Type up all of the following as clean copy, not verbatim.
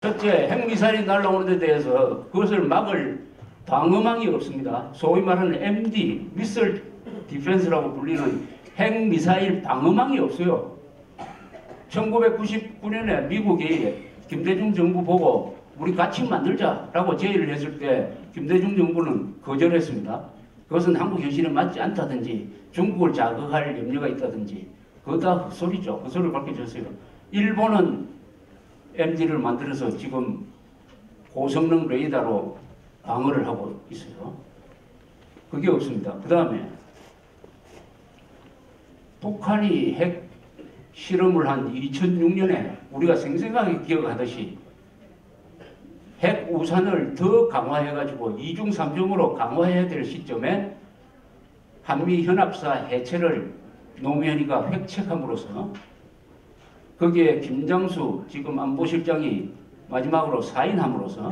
첫째, 핵미사일이 날아오는 데 대해서 그것을 막을 방어망이 없습니다. 소위 말하는 MD, 미사일 디펜스라고 불리는 핵미사일 방어망이 없어요. 1999년에 미국이 김대중 정부 보고 우리 같이 만들자라고 제의를 했을 때 김대중 정부는 거절했습니다. 그것은 한국 현실에 맞지 않다든지 중국을 자극할 염려가 있다든지 그거 다 헛소리죠. 헛소리를 밝혀줬어요. 일본은 MD를 만들어서 지금 고성능 레이더로 방어를 하고 있어요. 그게 없습니다. 그 다음에 북한이 핵 실험을 한 2006년에 우리가 생생하게 기억하듯이 핵 우산을 더 강화해가지고 2중 3중으로 강화해야 될 시점에 한미연합사 해체를 노무현이가 획책함으로써 거기에 김장수 지금 안보실장이 마지막으로 사인함으로써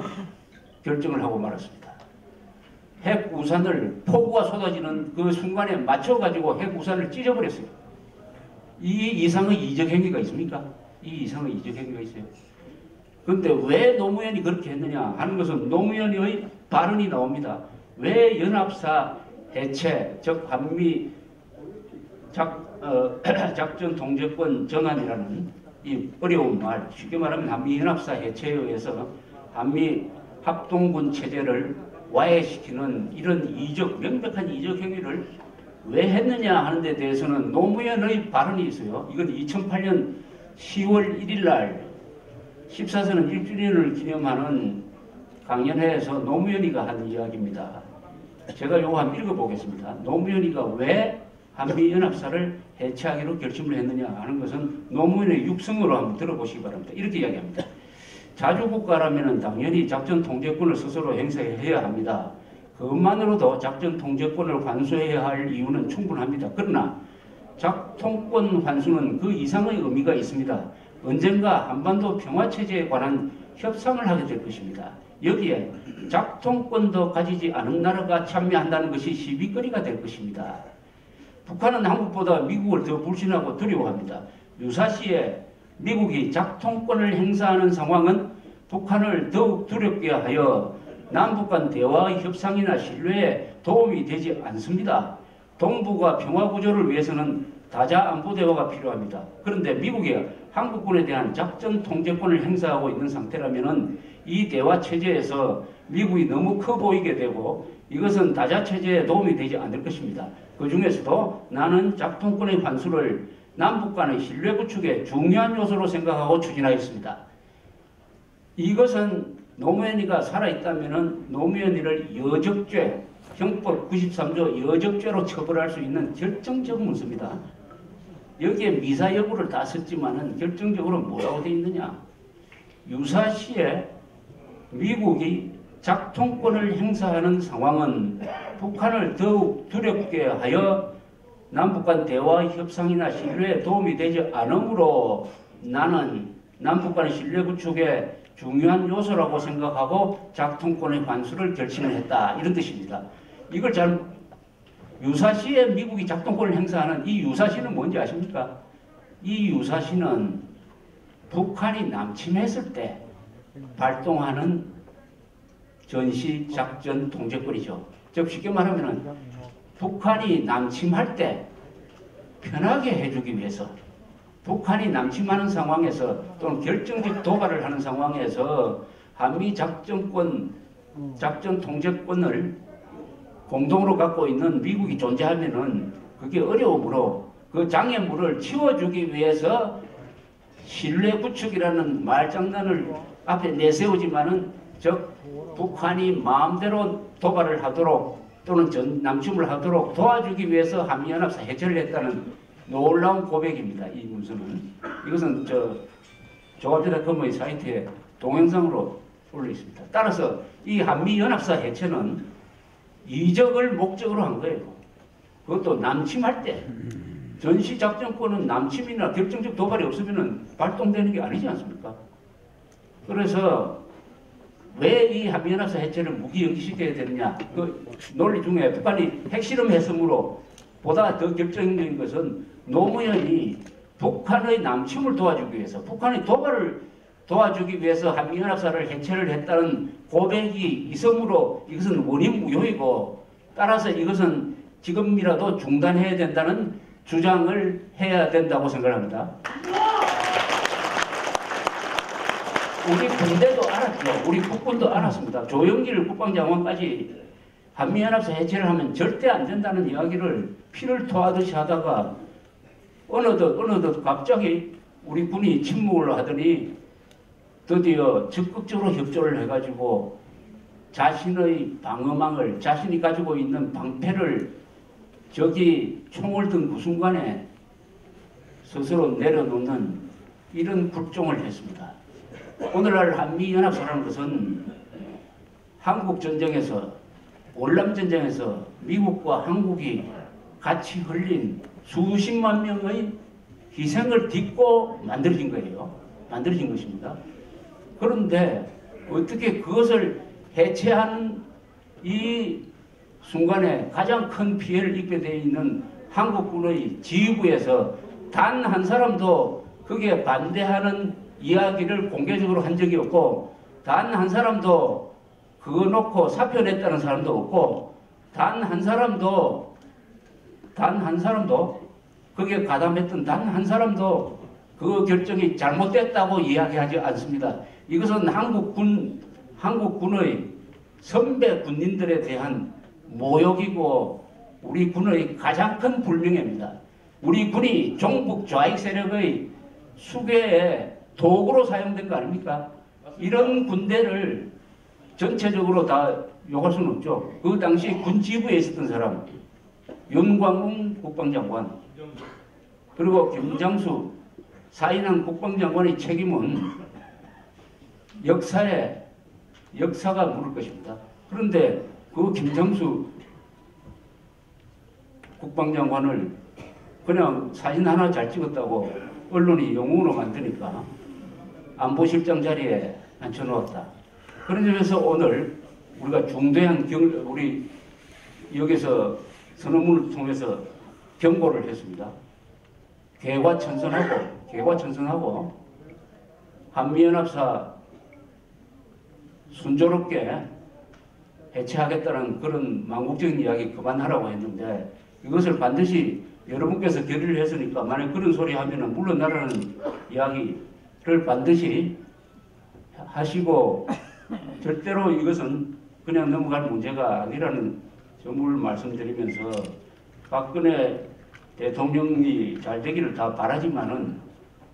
결정을 하고 말았습니다. 핵 우산을 폭우가 쏟아지는 그 순간에 맞춰가지고 핵 우산을 찢어버렸어요. 이 이상의 이적 행위가 있습니까? 이 이상의 이적 행위가 있어요. 그런데 왜 노무현이 그렇게 했느냐 하는 것은 노무현의 발언이 나옵니다. 왜 연합사 해체, 즉 한미 작전 통제권 전환이라는 이 어려운 말, 쉽게 말하면 한미연합사 해체에 의해서 한미 합동군 체제를 와해시키는 이런 명백한 이적 행위를 왜 했느냐 하는 데 대해서는 노무현의 발언이 있어요. 이건 2008년 10월 1일 날 14선언 1주년을 기념하는 강연회에서 노무현이가 한 이야기입니다. 제가 요거 한번 읽어보겠습니다. 노무현이가 왜 한미연합사를 해체하기로 결심을 했느냐 하는 것은 노무현의 육성으로 한번 들어보시기 바랍니다. 이렇게 이야기합니다. 자주국가라면 당연히 작전 통제권을 스스로 행사해야 합니다. 그것만으로도 작전 통제권을 환수해야 할 이유는 충분합니다. 그러나 작통권 환수는 그 이상의 의미가 있습니다. 언젠가 한반도 평화체제에 관한 협상을 하게 될 것입니다. 여기에 작통권도 가지지 않은 나라가 참여한다는 것이 시비거리가 될 것입니다. 북한은 한국보다 미국을 더 불신하고 두려워합니다. 유사시에 미국이 작통권을 행사하는 상황은 북한을 더욱 두렵게 하여 남북 간 대화의 협상이나 신뢰에 도움이 되지 않습니다. 동북아 평화구조를 위해서는 다자 안보 대화가 필요합니다. 그런데 미국이 한국군에 대한 작전 통제권을 행사하고 있는 상태라면 이 대화 체제에서 미국이 너무 커 보이게 되고 이것은 다자 체제에 도움이 되지 않을 것입니다. 그 중에서도 나는 작통권의 환수를 남북 간의 신뢰 구축의 중요한 요소로 생각하고 추진하였습니다. 이것은 노무현이가 살아있다면 노무현이를 여적죄, 형법 93조 여적죄로 처벌할 수 있는 결정적 문서입니다. 여기에 미사 여부를 다 썼지만은 결정적으로 뭐라고 되어 있느냐. 유사시에 미국이 작통권을 행사하는 상황은 북한을 더욱 두렵게 하여 남북 간 대화 협상이나 신뢰에 도움이 되지 않으므로 나는 남북 간의 신뢰 구축에 중요한 요소라고 생각하고 작통권의 환수를 결심을 했다. 이런 뜻입니다. 이걸 잘 유사시에 미국이 작통권을 행사하는 이 유사시는 뭔지 아십니까? 이 유사시는 북한이 남침했을 때 발동하는 전시 작전 통제권이죠. 즉 쉽게 말하면 북한이 남침할 때 편하게 해주기 위해서 북한이 남침하는 상황에서 또는 결정적 도발을 하는 상황에서 한미 작전 통제권을 공동으로 갖고 있는 미국이 존재하면은 그게 어려움으로 그 장애물을 치워주기 위해서 신뢰 구축이라는 말장난을 앞에 내세우지만은 즉 북한이 마음대로 도발을 하도록 또는 남침을 하도록 도와주기 위해서 한미연합사 해체를 했다는 놀라운 고백입니다. 이 문서는. 이것은 조합재닷컴의 사이트에 동영상으로 올려 있습니다. 따라서 이 한미연합사 해체는 이적을 목적으로 한 거예요. 그것도 남침할 때 전시작전권은 남침이나 결정적 도발이 없으면 발동되는 게 아니지 않습니까? 그래서 왜 이 한미연합사 해체를 무기연기시켜야 되느냐. 그 논리 중에 북한이 핵실험 했으므로 보다 더 결정적인 것은 노무현이 북한의 남침을 도와주기 위해서 북한의 도발을 도와주기 위해서 한미연합사를 해체를 했다는 고백이 있으므로 이것은 원인무효이고, 따라서 이것은 지금이라도 중단해야 된다는 주장을 해야 된다고 생각합니다. 우리 군대도 알았죠. 우리 국군도 알았습니다. 조영길 국방장관까지 한미연합사 해체를 하면 절대 안 된다는 이야기를 피를 토하듯이 하다가 어느덧 갑자기 우리 군이 침묵을 하더니 드디어 적극적으로 협조를 해가지고 자신의 방어망을, 자신이 가지고 있는 방패를 적이 총을 든 그 순간에 스스로 내려놓는 이런 굴종을 했습니다. 오늘날 한미연합사라는 것은 한국전쟁에서, 월남전쟁에서 미국과 한국이 같이 흘린 수십만 명의 희생을 딛고 만들어진 거예요. 만들어진 것입니다. 그런데 어떻게 그것을 해체하는 이 순간에 가장 큰 피해를 입게 되어 있는 한국군의 지휘부에서 단 한 사람도 그게 반대하는 이야기를 공개적으로 한 적이 없고, 단 한 사람도 그거 놓고 사표 냈다는 사람도 없고, 단 한 사람도 거기에 가담했던 단 한 사람도 그 결정이 잘못됐다고 이야기하지 않습니다. 이것은 한국군의 선배 군인들에 대한 모욕이고 우리 군의 가장 큰 불명예입니다. 우리 군이 종북 좌익 세력의 수괴의 도구로 사용된 거 아닙니까? 이런 군대를 전체적으로 다 욕할 수는 없죠. 그 당시 군 지부에 있었던 사람, 윤광웅 국방장관, 그리고 김장수 사인한 국방장관의 책임은 역사가 물을 것입니다. 그런데 그 김장수 국방장관을 그냥 사진 하나 잘 찍었다고 언론이 영웅으로 만드니까 안보실장 자리에 앉혀놓았다. 그런 점에서 오늘 우리가 중대한 우리 여기서 선언문을 통해서 경고를 했습니다. 개과천선하고 한미연합사 순조롭게 해체하겠다는 그런 망국적인 이야기 그만하라고 했는데, 이것을 반드시 여러분께서 결의를 했으니까 만약 그런 소리 하면은 물러나라는 이야기를 반드시 하시고, 절대로 이것은 그냥 넘어갈 문제가 아니라는 점을 말씀드리면서, 박근혜 대통령이 잘 되기를 다 바라지만은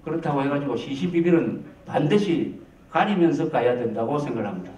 그렇다고 해가지고 시시비비는 반드시 가리면서 가야 된다고 생각합니다.